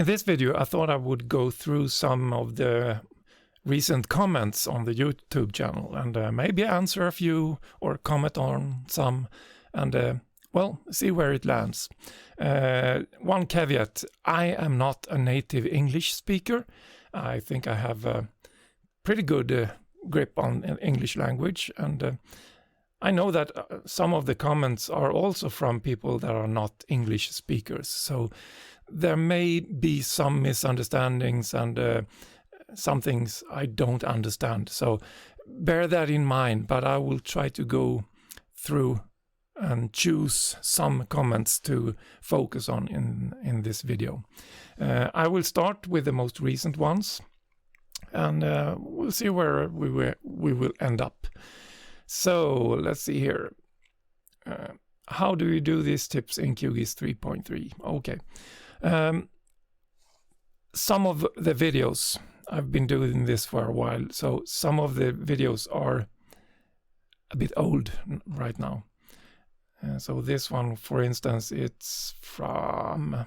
In this video, I thought I would go through some of the recent comments on the YouTube channel and maybe answer a few or comment on some and, well, see where it lands. One caveat, I am not a native English speaker. I think I have a pretty good grip on English language, and I know that some of the comments are also from people that are not English speakers, so there may be some misunderstandings and some things I don't understand, so bear that in mind, but I will try to go through and choose some comments to focus on in this video. I will start with the most recent ones, and we'll see where we will end up. So let's see here. How do you do these tips in QGIS 3.3? Okay. Some of the videos, I've been doing this for a while, so some of the videos are a bit old right now. So this one, for instance, it's from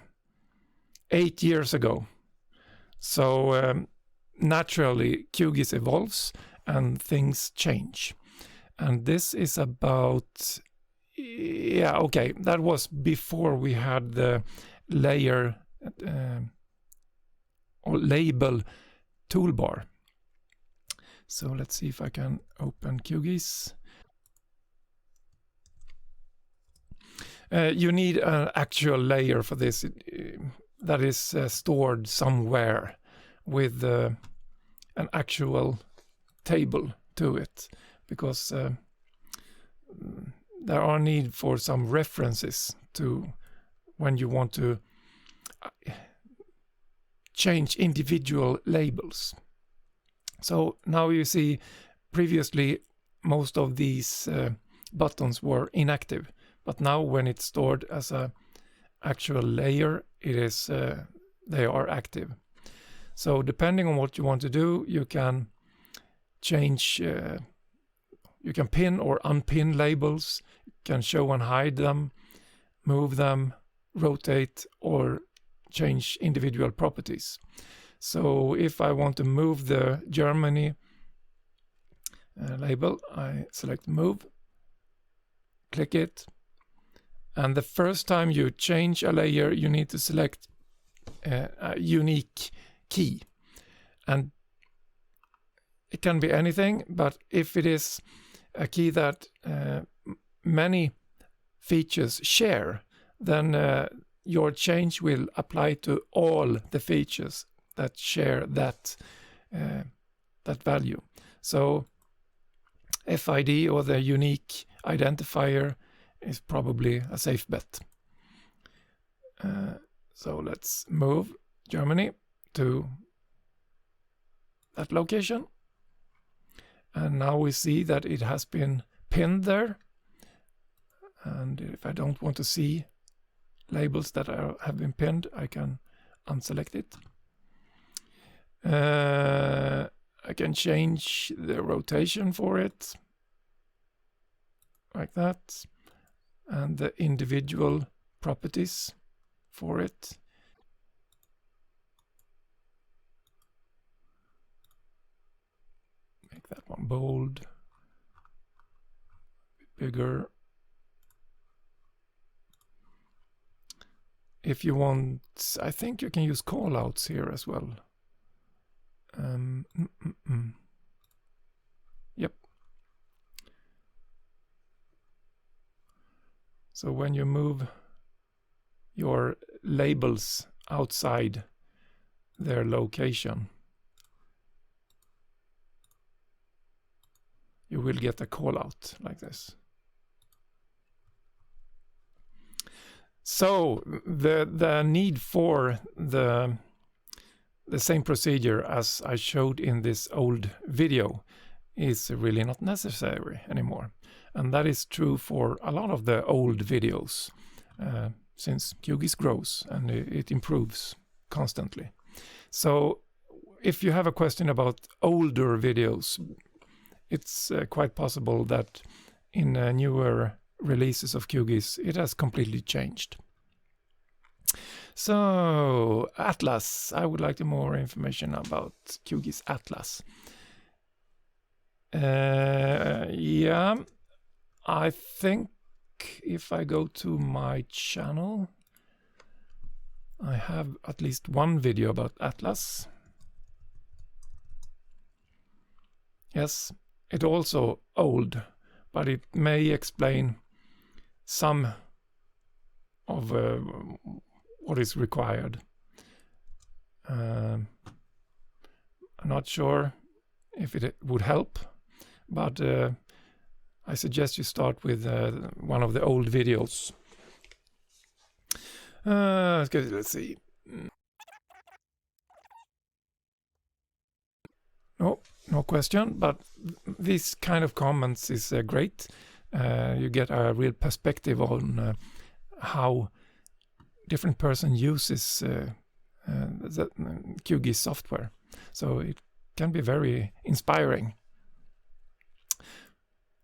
8 years ago. So naturally, QGIS evolves and things change. And this is about, yeah, okay, that was before we had the layer or label toolbar. So let's see if I can open QGIS. You need an actual layer for this that is stored somewhere with an actual table to it, because there are need for some references to when you want to change individual labels. So now you see previously most of these buttons were inactive, but now when it's stored as a actual layer, it is they are active. So depending on what you want to do, you can change, you can pin or unpin labels, you can show and hide them, move them, rotate, or change individual properties. So if I want to move the Germany label, I select move, click it, and the first time you change a layer, you need to select a unique key. And it can be anything, but if it is a key that many features share, then your change will apply to all the features that share that value. So FID, or the unique identifier, is probably a safe bet. So let's move Germany to that location. And now we see that it has been pinned there. And if I don't want to see labels that have been pinned, I can unselect it. I can change the rotation for it, like that, and the individual properties for it. Make that one bold, bigger. If you want, I think you can use callouts here as well. Yep. So when you move your labels outside their location, you will get a callout like this. So the need for the same procedure as I showed in this old video is really not necessary anymore. And that is true for a lot of the old videos, since QGIS grows and it improves constantly. So if you have a question about older videos, it's quite possible that in newer releases of QGIS it has completely changed. So, Atlas. I would like to more information about QGIS Atlas. Yeah, I think if I go to my channel, I have at least one video about Atlas. Yes, it's also old, but it may explain some of what is required. I'm not sure if it would help, but I suggest you start with one of the old videos. Let's see. No question, but this kind of comments is great. You get a real perspective on how different person uses the QGIS software. So it can be very inspiring.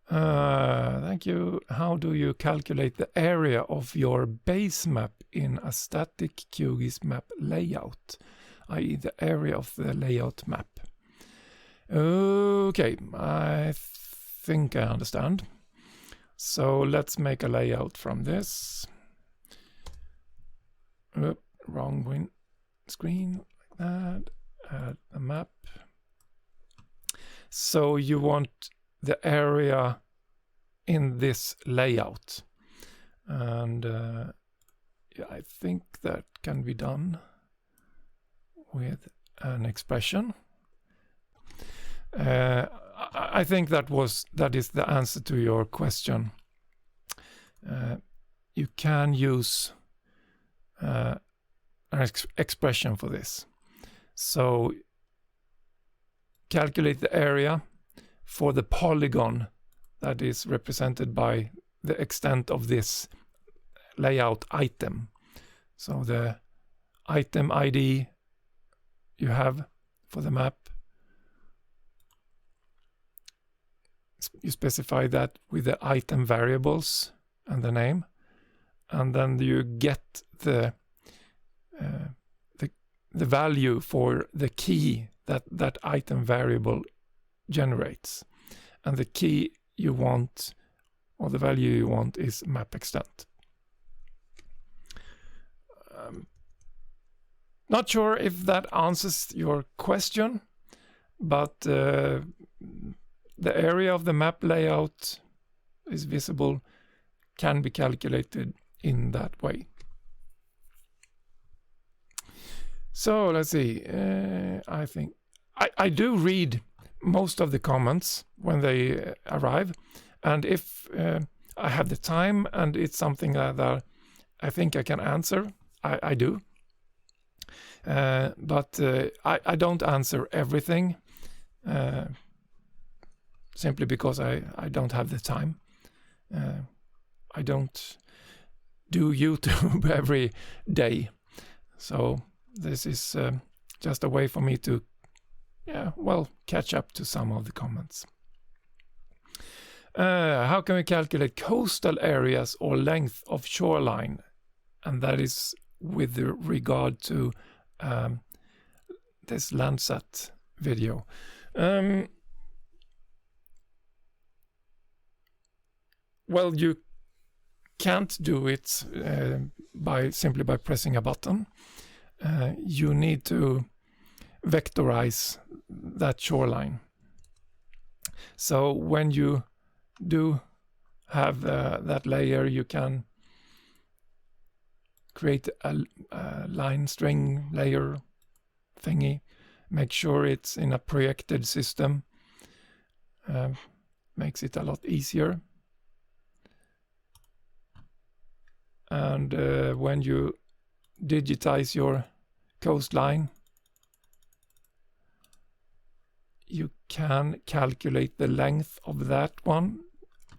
Thank you. How do you calculate the area of your base map in a static QGIS map layout, i.e. the area of the layout map? Okay, I think I understand. So let's make a layout from this. Wrong screen, like that. Add a map. So you want the area in this layout. And yeah, I think that can be done with an expression. I think that is the answer to your question. You can use an expression for this. So calculate the area for the polygon that is represented by the extent of this layout item. So the item ID you have for the map, you specify that with the item variables and the name, and then you get the value for the key that item variable generates, and the key you want, or the value you want, is map extent. Not sure if that answers your question, but the area of the map layout is visible, can be calculated in that way. So let's see. I think I do read most of the comments when they arrive, and if I have the time and it's something that I think I can answer, I do. But I don't answer everything, simply because I don't have the time. I don't do YouTube every day, so this is just a way for me to, catch up to some of the comments. How can we calculate coastal areas or length of shoreline? And that is with regard to this Landsat video. Well, you can't do it simply by pressing a button. You need to vectorize that shoreline. So when you do have that layer, you can create a line string layer thingy, make sure it's in a projected system, makes it a lot easier. And when you digitize your coastline, you can calculate the length of that one,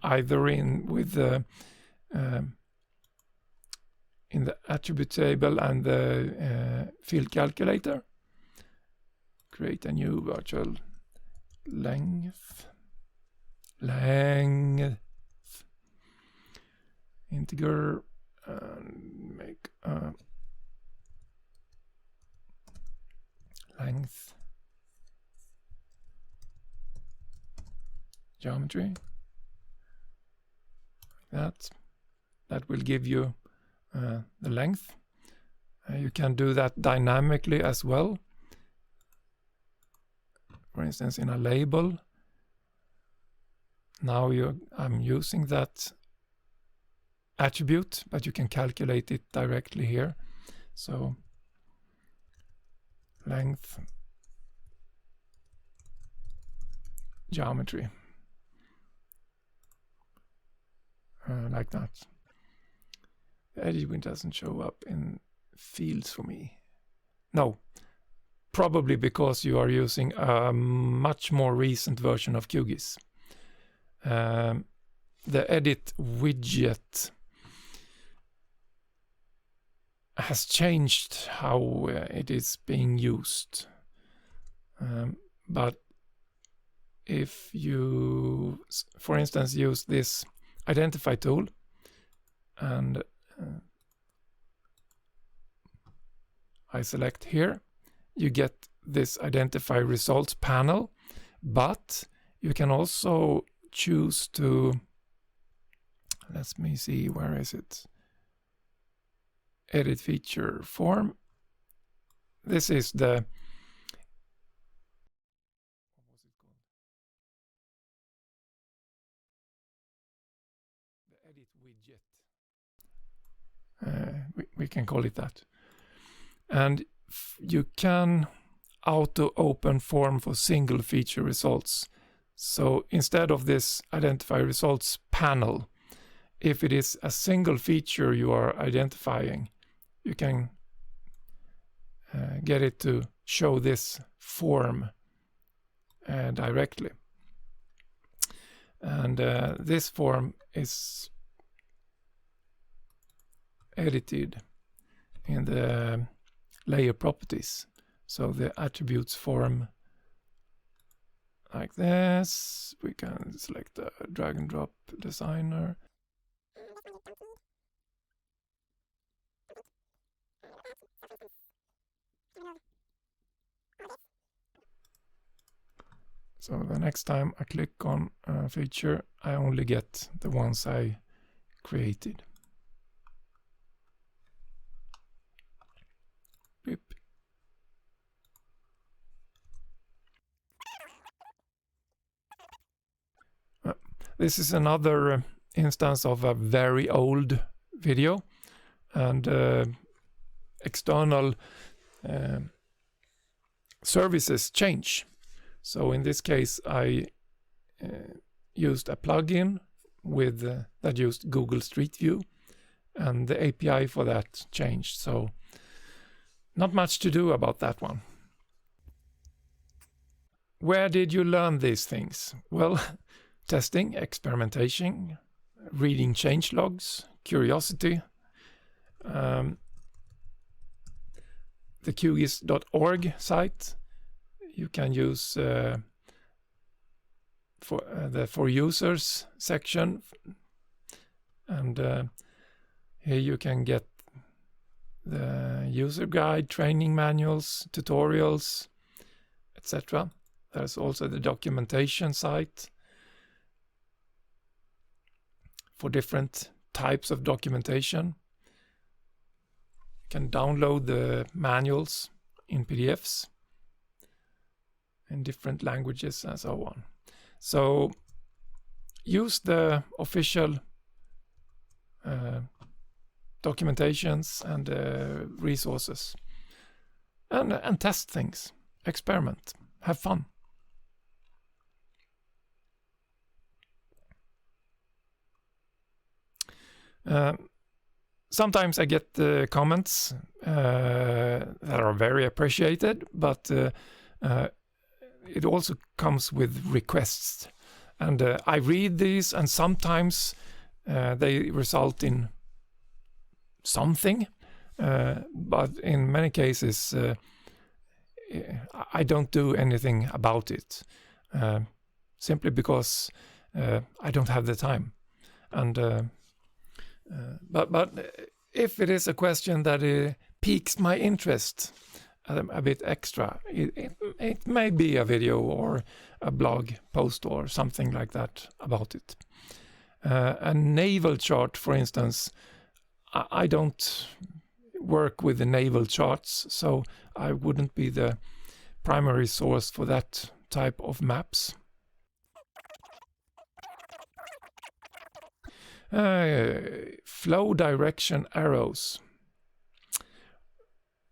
either with the in the attribute table and the field calculator. Create a new virtual length integer, and make a length, geometry, like that will give you the length. You can do that dynamically as well. For instance, in a label, now I'm using that attribute, but you can calculate it directly here. So length, geometry, like that. The edit doesn't show up in fields for me. No, probably because you are using a much more recent version of QGIS. The edit widget has changed how it is being used. But if you, for instance, use this identify tool and I select here, you get this identify results panel, but you can also choose to, let me see, where is it? Edit feature form. This is the, what was it called? The edit widget. We can call it that. And you can auto open form for single feature results. So instead of this identify results panel, if it is a single feature you are identifying, you can get it to show this form directly. And this form is edited in the layer properties. So the attributes form like this. We can select the drag and drop designer. So the next time I click on a feature, I only get the ones I created. Beep. This is another instance of a very old video, and external services change. So in this case, I used a plugin with that used Google Street View, and the API for that changed. So not much to do about that one. Where did you learn these things? Well, testing, experimentation, reading change logs, curiosity. The QGIS.org site, you can use for the For Users section, and here you can get the user guide, training manuals, tutorials, etc. There's also the documentation site for different types of documentation. You can download the manuals in PDFs in different languages and so on. So use the official documentations and resources and test things, experiment, have fun. Sometimes I get comments that are very appreciated, but it also comes with requests, and I read these, and sometimes they result in something, but in many cases I don't do anything about it, simply because I don't have the time. And but if it is a question that piques my interest, a bit extra. It may be a video or a blog post or something like that about it. A naval chart, for instance, I don't work with the naval charts, so I wouldn't be the primary source for that type of maps. Flow direction arrows.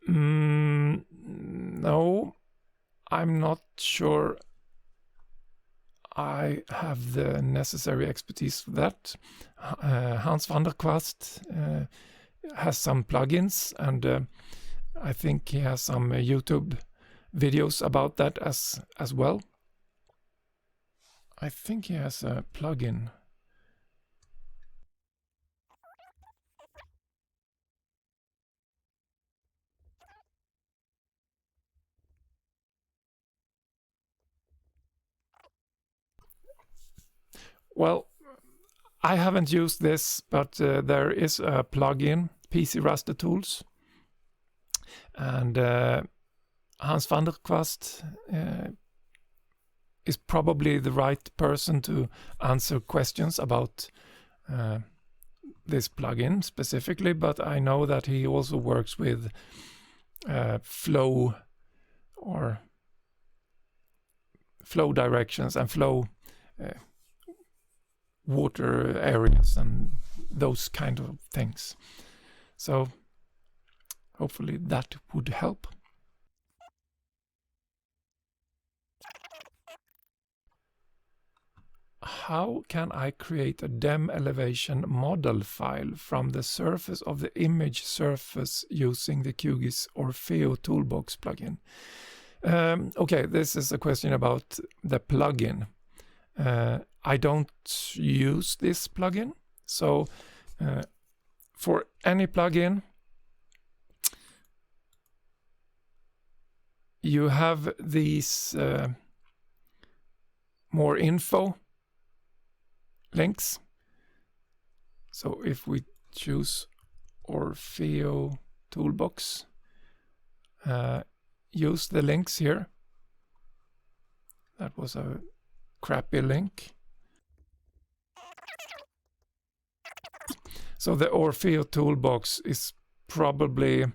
No, I'm not sure I have the necessary expertise for that. Hans van der Kwast has some plugins, and I think he has some YouTube videos about that as well. I think he has a plugin. Well, I haven't used this, but there is a plugin, PC Raster Tools, and Hans van der Kwast is probably the right person to answer questions about this plugin specifically, but I know that he also works with flow directions and flow water areas and those kind of things. So hopefully that would help. How can I create a DEM elevation model file from the surface of the image surface using the QGIS Orfeo Toolbox plugin? Okay, this is a question about the plugin. I don't use this plugin, so for any plugin you have these more info links. So if we choose Orfeo Toolbox, use the links here. That was a crappy link. So the Orfeo Toolbox is probably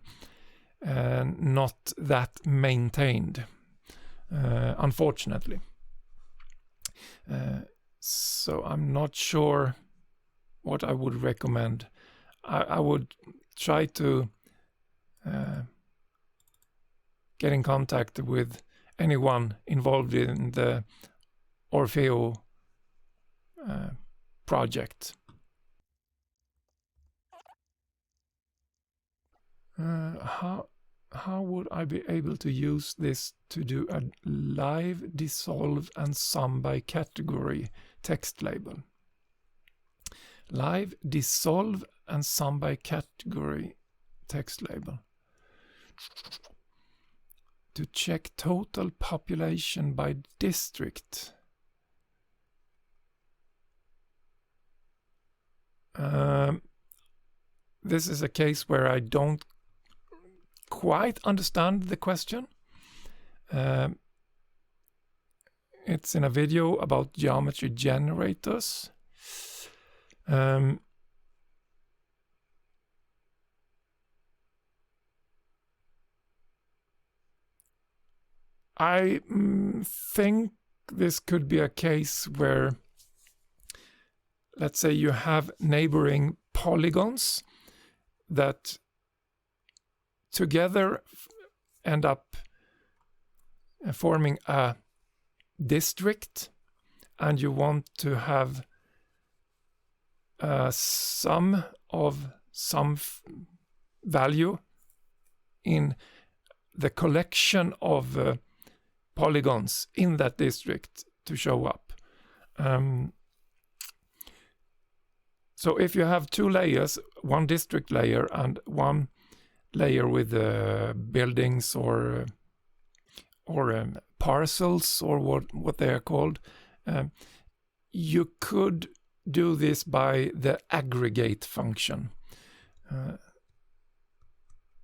not that maintained, unfortunately. So I'm not sure what I would recommend. I would try to get in contact with anyone involved in the Orfeo project. How would I be able to use this to do a live, dissolve and sum by category text label? Live, dissolve and sum by category text label. To check total population by district. This is a case where I don't quite understand the question. It's in a video about geometry generators. I think this could be a case where, let's say you have neighboring polygons that together end up forming a district, and you want to have a sum of some value in the collection of polygons in that district to show up. So if you have two layers, one district layer and one layer with buildings or parcels or what they are called, you could do this by the aggregate function.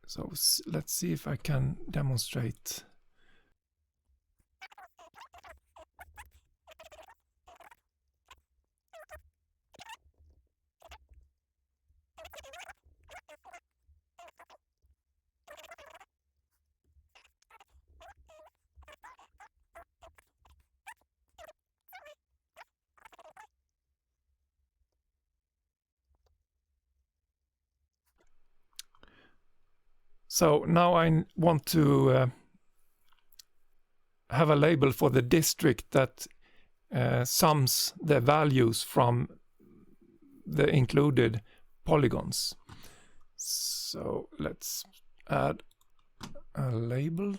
So let's see if I can demonstrate. So now I want to have a label for the district that sums the values from the included polygons. So let's add a label.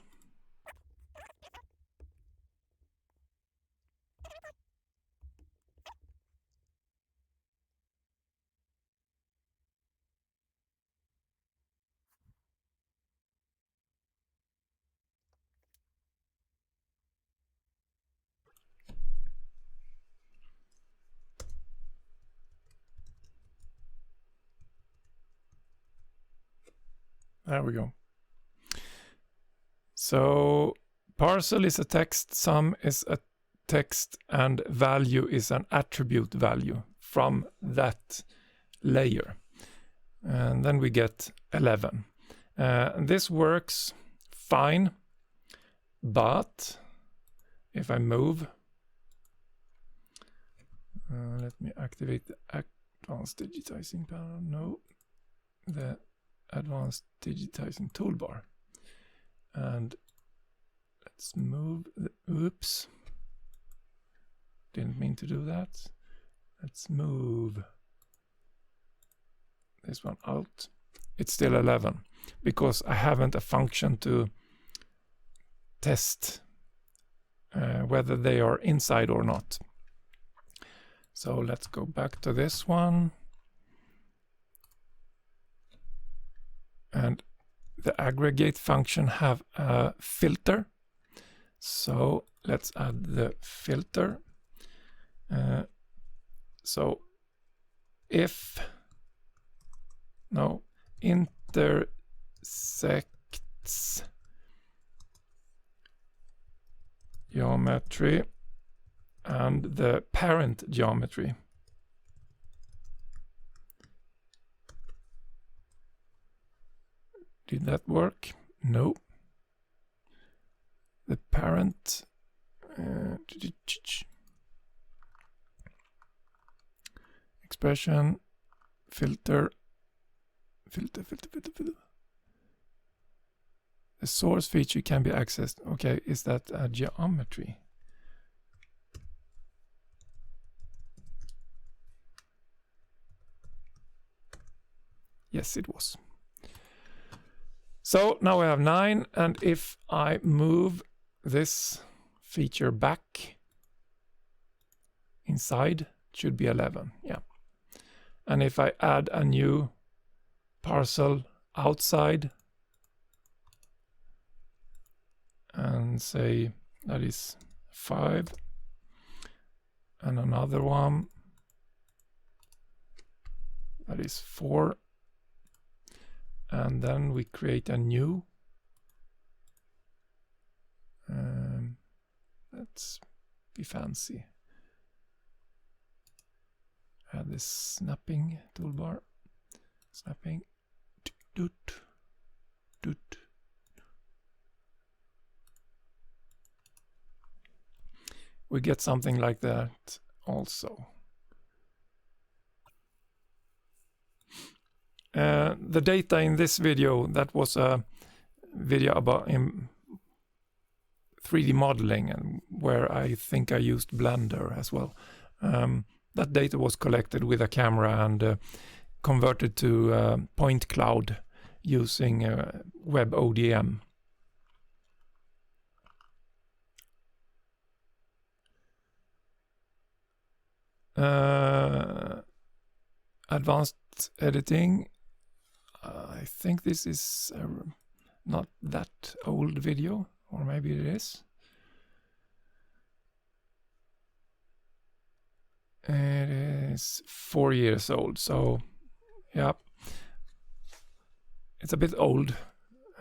There we go. So parcel is a text, sum is a text, and value is an attribute value from that layer. And then we get 11. This works fine, but if I move, let me activate the advanced digitizing panel. No, the advanced digitizing toolbar. And let's move the, oops, didn't mean to do that. Let's move this one out. It's still 11 because I haven't a function to test whether they are inside or not. So let's go back to this one. And the aggregate function have a filter. So let's add the filter. So if intersects geometry and the parent geometry, did that work? No. The parent expression filter. The source feature can be accessed. Okay, is that a geometry? Yes, it was. So now we have 9, and if I move this feature back inside, it should be 11. Yeah. And if I add a new parcel outside and say that is 5, and another one that is 4, and then we create a new, let's be fancy, add this snapping toolbar, snapping, doot, doot. We get something like that also. The data in this video, that was a video about 3D modeling, and where I think I used Blender as well. That data was collected with a camera and converted to point cloud using WebODM. Advanced editing. I think this is not that old video, or maybe it is. It is 4 years old, so yeah, it's a bit old.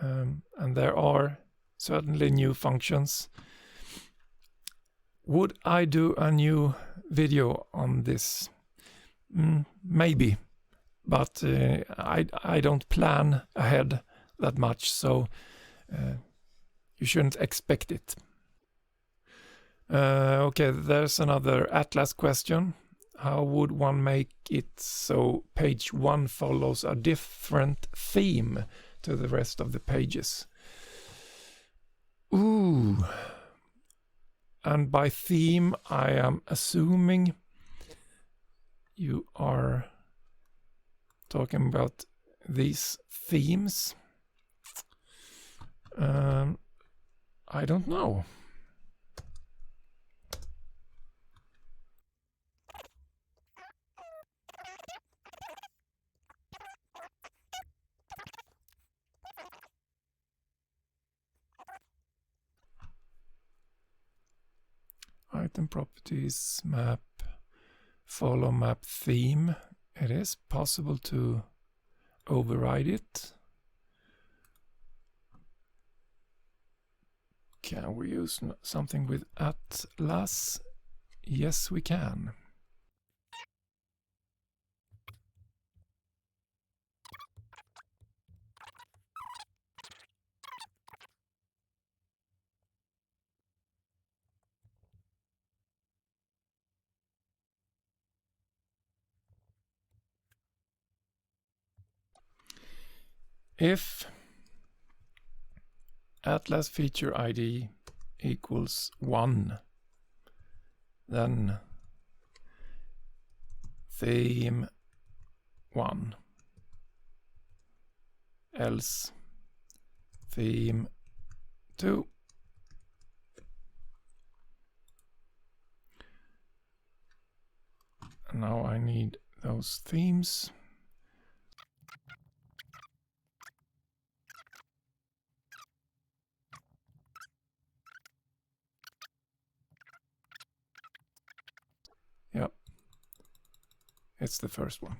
and there are certainly new functions. Would I do a new video on this? Maybe, but I don't plan ahead that much, so you shouldn't expect it. Okay, there's another Atlas question. How would one make it so page 1 follows a different theme to the rest of the pages? Ooh. And by theme, I am assuming you are talking about these themes. I don't know. Item properties, map, follow map theme. It is possible to override it. Can we use something with Atlas? Yes, we can. If Atlas feature ID equals 1, then theme 1, else theme 2. And now I need those themes. Yep, it's the first one.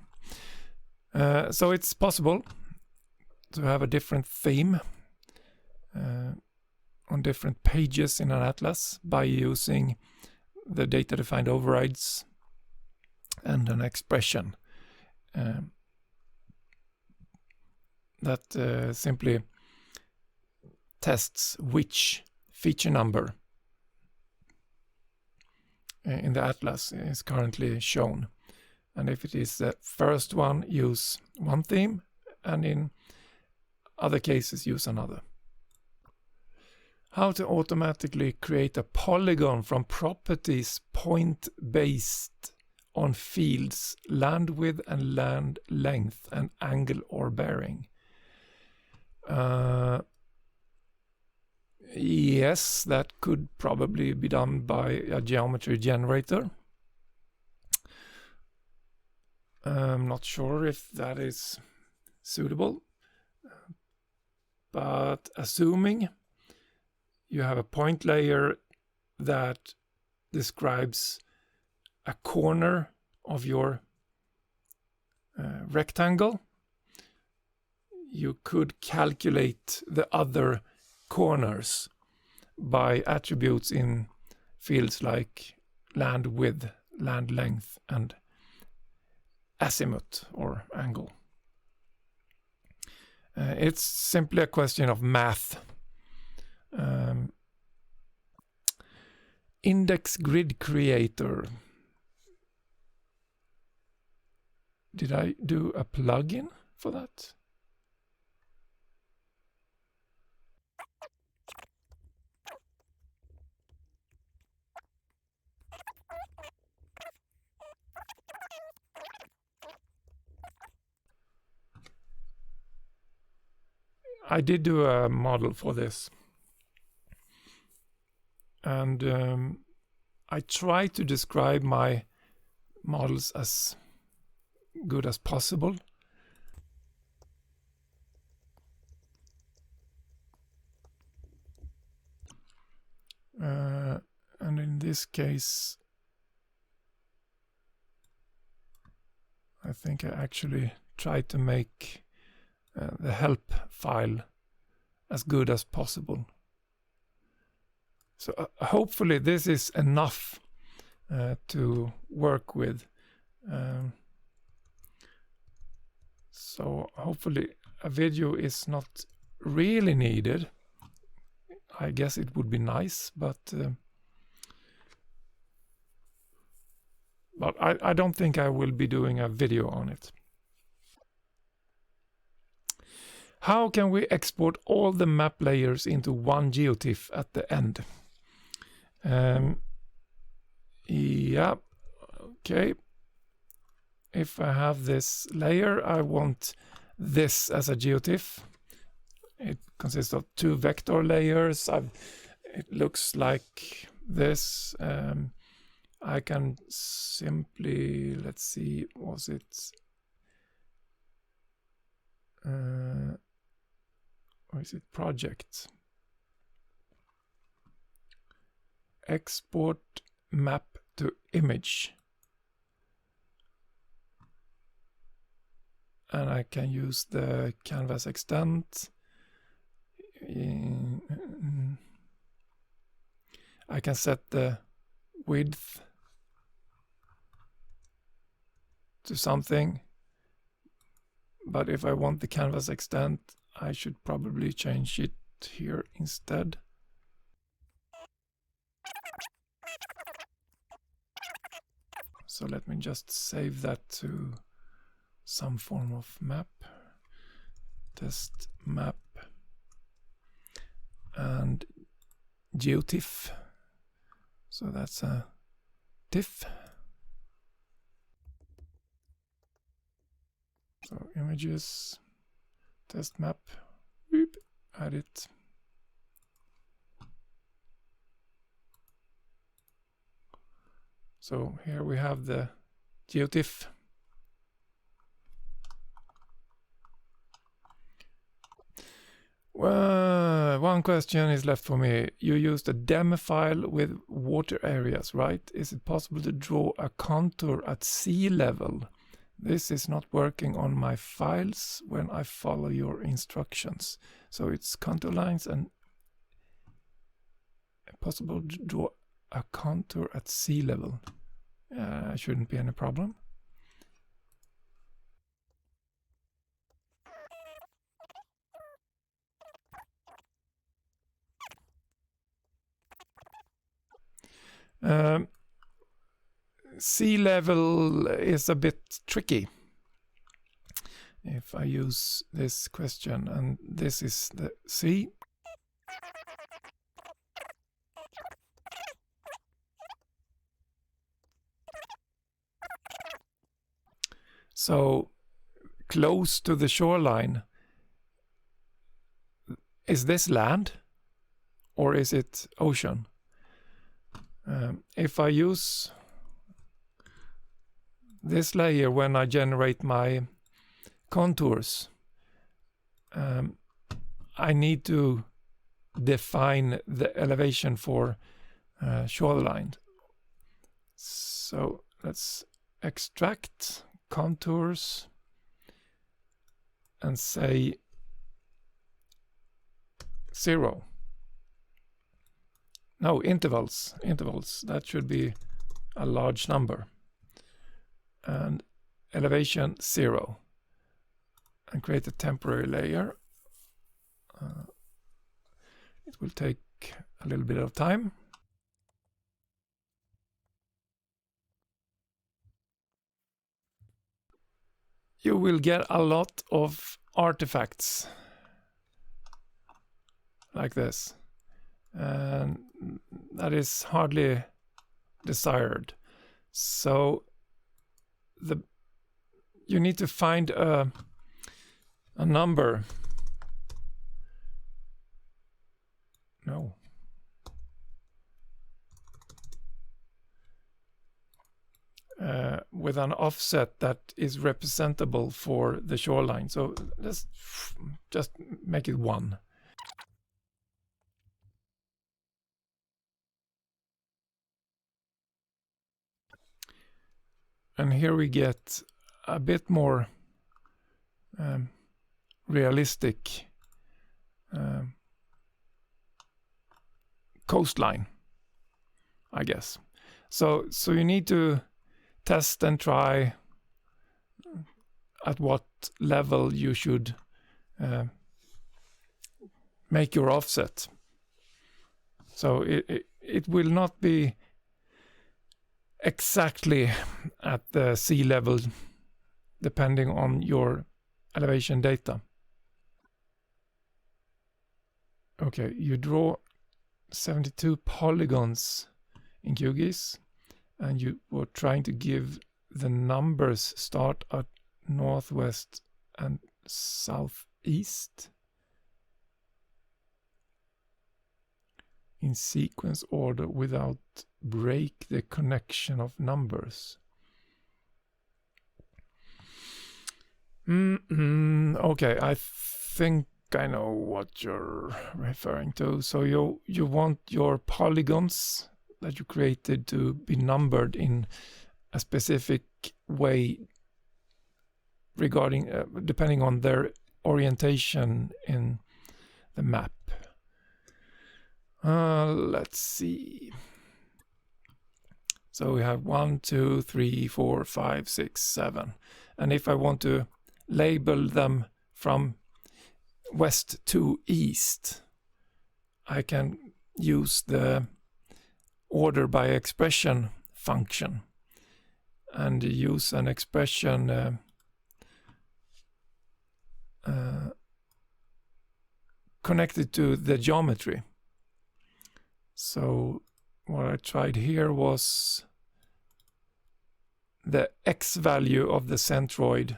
So it's possible to have a different theme on different pages in an atlas by using the data-defined overrides and an expression that simply tests which feature number in the atlas is currently shown. And if it is the first one, use one theme, and in other cases use another. How to automatically create a polygon from properties point based on fields land width and land length and angle or bearing. Yes, that could probably be done by a geometry generator. I'm not sure if that is suitable, but assuming you have a point layer that describes a corner of your rectangle, you could calculate the other corners by attributes in fields like land width, land length, and azimuth or angle. It's simply a question of math. Index grid creator. Did I do a plugin for that? I did do a model for this, and I try to describe my models as good as possible. And in this case, I think I actually tried to make the help file as good as possible. So hopefully this is enough to work with. So hopefully a video is not really needed. I guess it would be nice, but I don't think I will be doing a video on it. How can we export all the map layers into one GeoTiff at the end? Yeah, okay. If I have this layer, I want this as a GeoTiff. It consists of 2 vector layers. It looks like this. I can simply, let's see, was it or is it project? Export map to image. And I can use the canvas extent. I can set the width to something, but if I want the canvas extent, I should probably change it here instead. So let me just save that to some form of map, test map, and GeoTiff. So that's a TIFF. So images, test map, whoop, add it. So here we have the GeoTiff. Well, one question is left for me. You used a demo file with water areas, right? Is it possible to draw a contour at sea level? This is not working on my files when I follow your instructions. So it's contour lines and possible to draw a contour at sea level. Shouldn't be any problem. Sea level is a bit tricky. If I use this question, and this is the sea. So close to the shoreline, is this land or is it ocean? If I use this layer when I generate my contours, I need to define the elevation for shoreline. So let's extract contours and say 0. No, intervals, that should be a large number. And elevation 0. And create a temporary layer. It will take a little bit of time. You will get a lot of artifacts like this, and that is hardly desired. So you need to find a number. No. With an offset that is representable for the shoreline. So let's just make it 1. And here we get a bit more realistic coastline, I guess. So you need to test and try at what level you should make your offset. So it will not be exactly at the sea level depending on your elevation data. Okay, you draw 72 polygons in QGIS, and you were trying to give the numbers start at northwest and southeast in sequence order without break the connection of numbers. Okay, I think I know what you're referring to. So you want your polygons that you created to be numbered in a specific way regarding depending on their orientation in the map. Let's see. So we have 1, 2, 3, 4, 5, 6, 7. And if I want to label them from west to east, I can use the order by expression function and use an expression connected to the geometry. So what I tried here was the x value of the centroid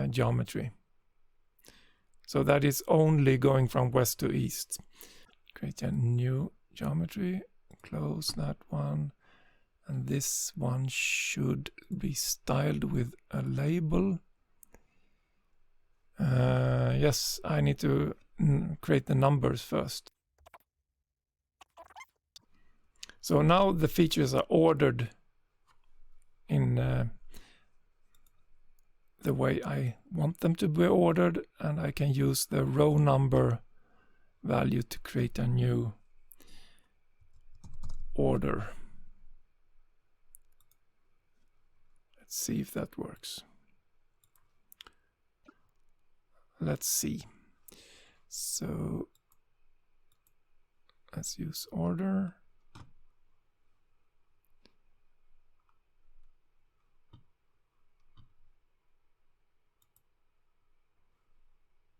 geometry. So that is only going from west to east. Create a new geometry, close that one, and this one should be styled with a label. Yes, I need to create the numbers first. So now the features are ordered in the way I want them to be ordered, and I can use the row number value to create a new order. Let's see if that works. Let's see. So let's use order.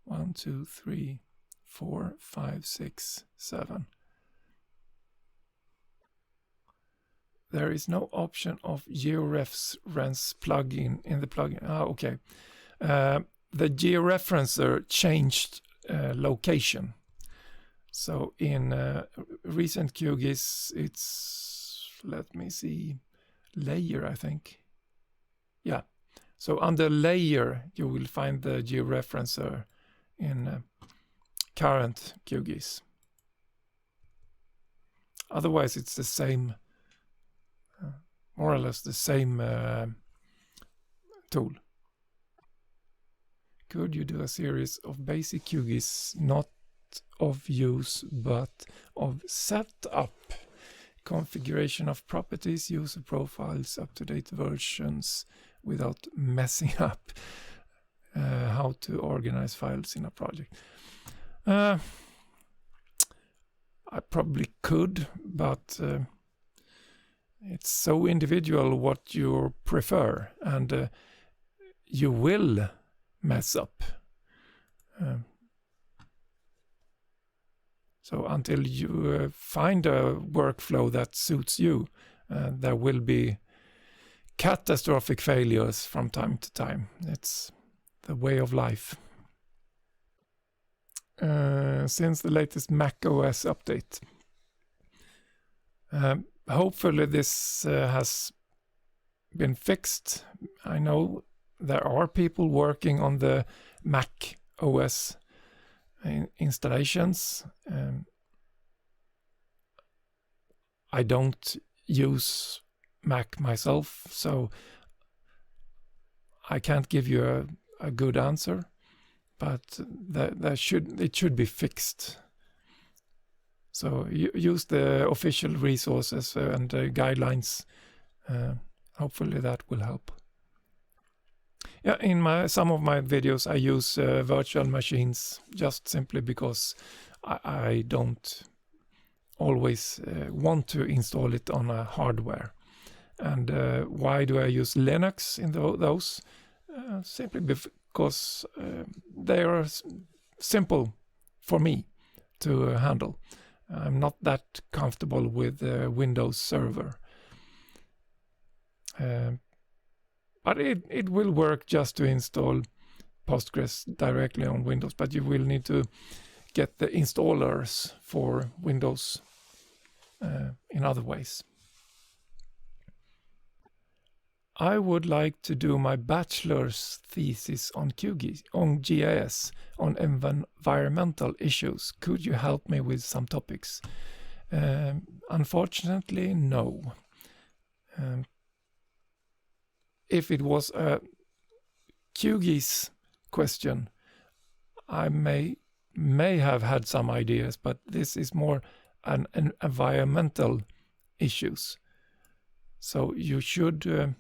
One, 2, 3, 4, 5, 6, 7. There is no option of Georeferenser plugin in the plugin. Okay. The Georeferenser changed location. So in recent QGIS, it's, let me see, layer, I think. Yeah. So under layer, you will find the Georeferenser in current QGIS. Otherwise, it's the same, more or less the same tool. Could you do a series of basic QGIS, not of use, but of setup, configuration of properties, user profiles, up-to-date versions, without messing up how to organize files in a project? I probably could, but it's so individual what you prefer, and you will mess up. So until you find a workflow that suits you, there will be catastrophic failures from time to time. It's the way of life. Since the latest MacOS update. Hopefully this has been fixed. I know there are people working on the MacOS installations. I don't use Mac myself, so I can't give you a good answer, but it should be fixed. So use the official resources and guidelines. Hopefully that will help. Yeah, in some of my videos I use virtual machines just simply because I don't always want to install it on a hardware. And why do I use Linux in those? Simply because they are simple for me to handle. I'm not that comfortable with Windows Server. But it will work just to install Postgres directly on Windows, but you will need to get the installers for Windows in other ways. I would like to do my bachelor's thesis on QGIS on environmental issues. Could you help me with some topics? Unfortunately, no. If it was a QGIS question, I may have had some ideas, but this is more an environmental issues. So you should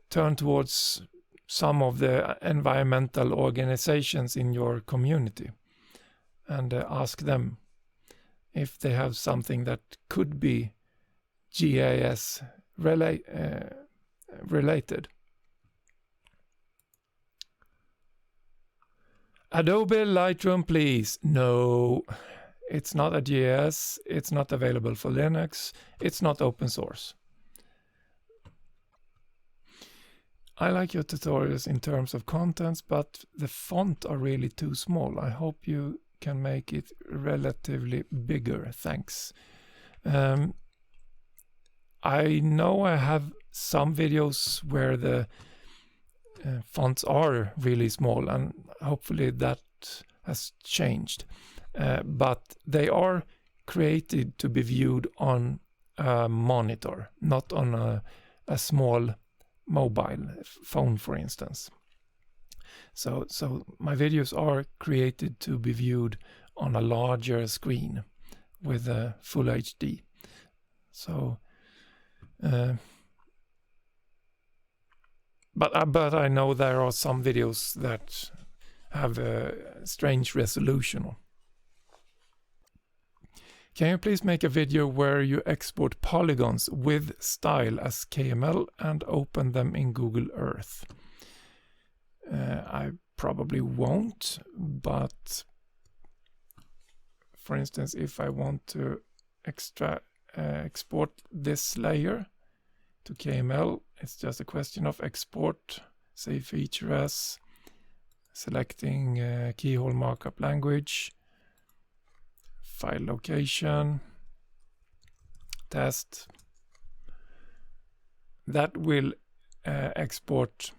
turn towards some of the environmental organizations in your community and ask them if they have something that could be GIS related. Adobe Lightroom, please. No, it's not a GIS, it's not available for Linux, it's not open source. I like your tutorials in terms of contents, but the font are really too small. I hope you can make it relatively bigger. Thanks. I know I have some videos where the fonts are really small, and hopefully that has changed. But they are created to be viewed on a monitor, not on a small mobile phone, for instance. So my videos are created to be viewed on a larger screen with a full HD. So but I know there are some videos that have a strange resolution. Can you please make a video where you export polygons with style as KML and open them in Google Earth? I probably won't, but for instance, if I want to export this layer to KML, it's just a question of export, save feature as, selecting keyhole markup language, file location, test. That will export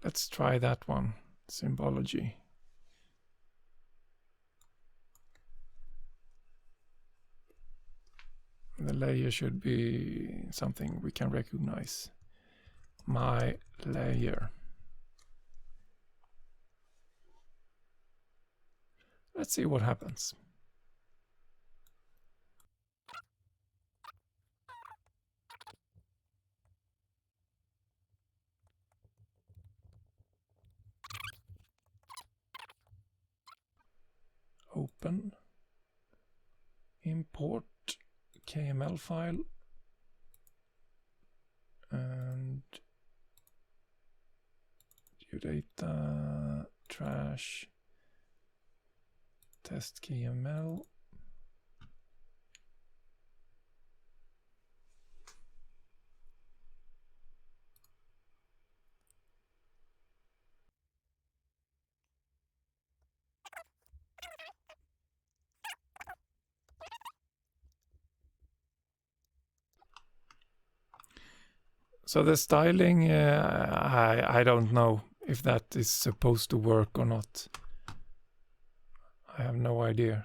let's try that one, symbology. The layer should be something we can recognize. My layer. Let's see what happens. Open, import KML file, and geodata, trash, test KML. So the styling, I don't know if that is supposed to work or not. I have no idea.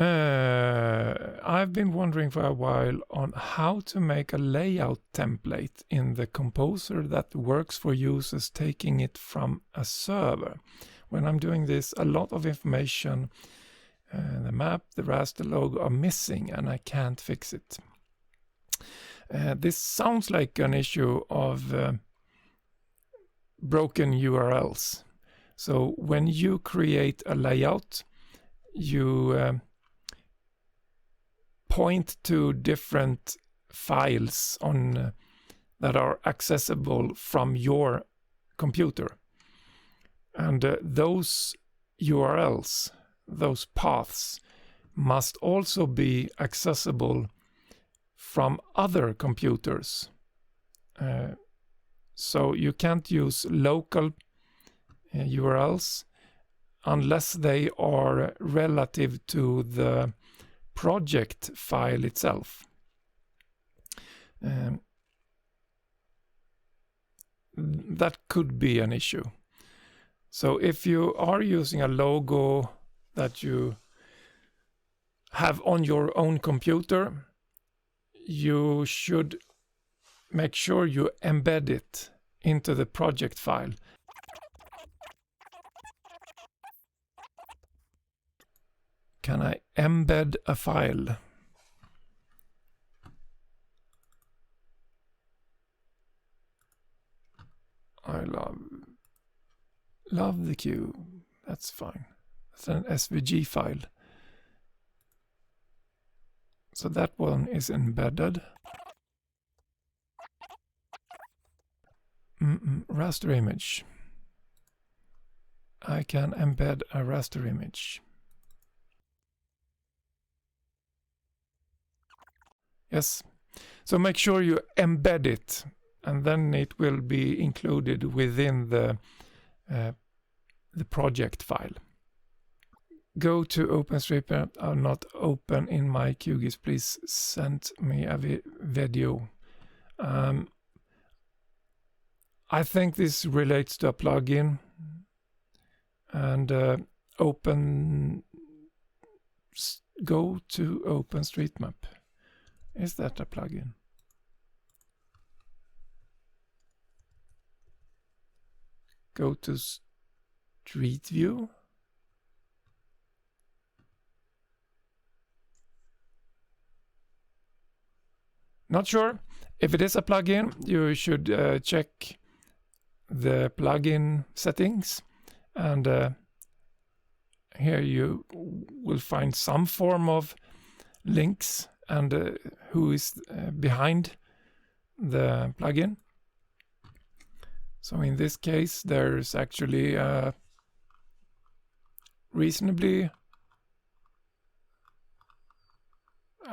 I've been wondering for a while on how to make a layout template in the composer that works for users taking it from a server. When I'm doing this, a lot of information, the map, the raster logo are missing and I can't fix it. This sounds like an issue of broken URLs. So when you create a layout, you point to different files on that are accessible from your computer. And those URLs, those paths, must also be accessible from other computers. So you can't use local URLs unless they are relative to the project file itself. That could be an issue. So if you are using a logo that you have on your own computer, you should make sure you embed it into the project file. Can I embed a file? I love the queue. That's fine. It's an SVG file. So that one is embedded. Raster image. I can embed a raster image. Yes. So make sure you embed it, and then it will be included within the project file. Go to OpenStreetMap. Are not open in my QGIS. Please send me a video. I think this relates to a plugin, and go to OpenStreetMap. Is that a plugin? Go to Street View. Not sure. If it is a plugin, you should check the plugin settings, and here you will find some form of links and who is behind the plugin. So in this case, there's actually a reasonably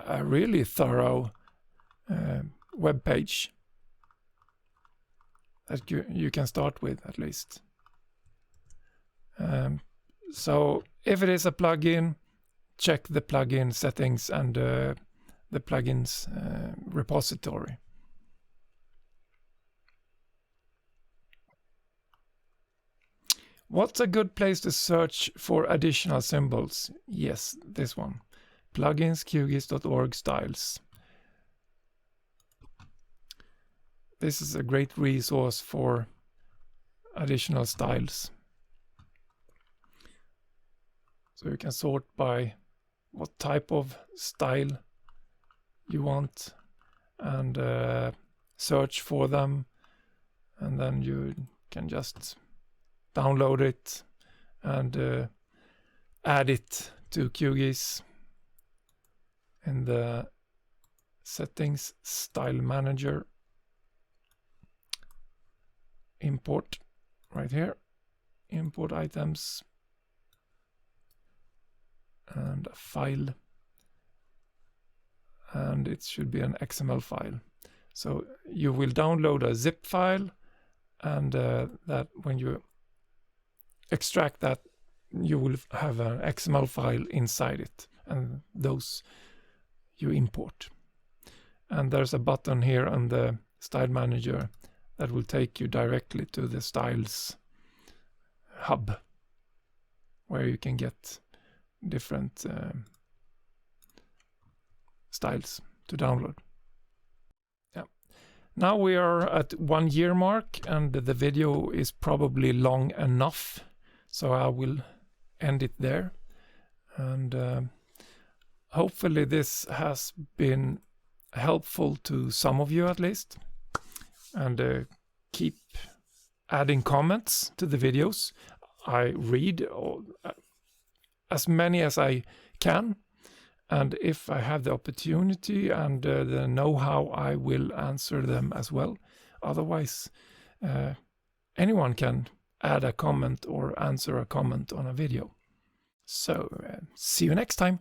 a really thorough web page that you can start with, at least. So if it is a plugin, check the plugin settings and the plugins repository. What's a good place to search for additional symbols? Yes, this one. Plugins, QGIS.org styles. This is a great resource for additional styles. So you can sort by what type of style you want and search for them, and then you can just download it and add it to QGIS in the settings style manager. Import right here, import items and a file, and it should be an XML file. So you will download a zip file, and that when you extract that, you will have an XML file inside it, and those you import. And there's a button here on the style manager that will take you directly to the styles hub, where you can get different styles to download. Yeah. Now we are at 1 year mark, and the video is probably long enough, so I will end it there. And hopefully this has been helpful to some of you at least. And keep adding comments to the videos. I read as many as I can, and if I have the opportunity and the know-how, I will answer them as well. Otherwise, anyone can add a comment or answer a comment on a video. So see you next time.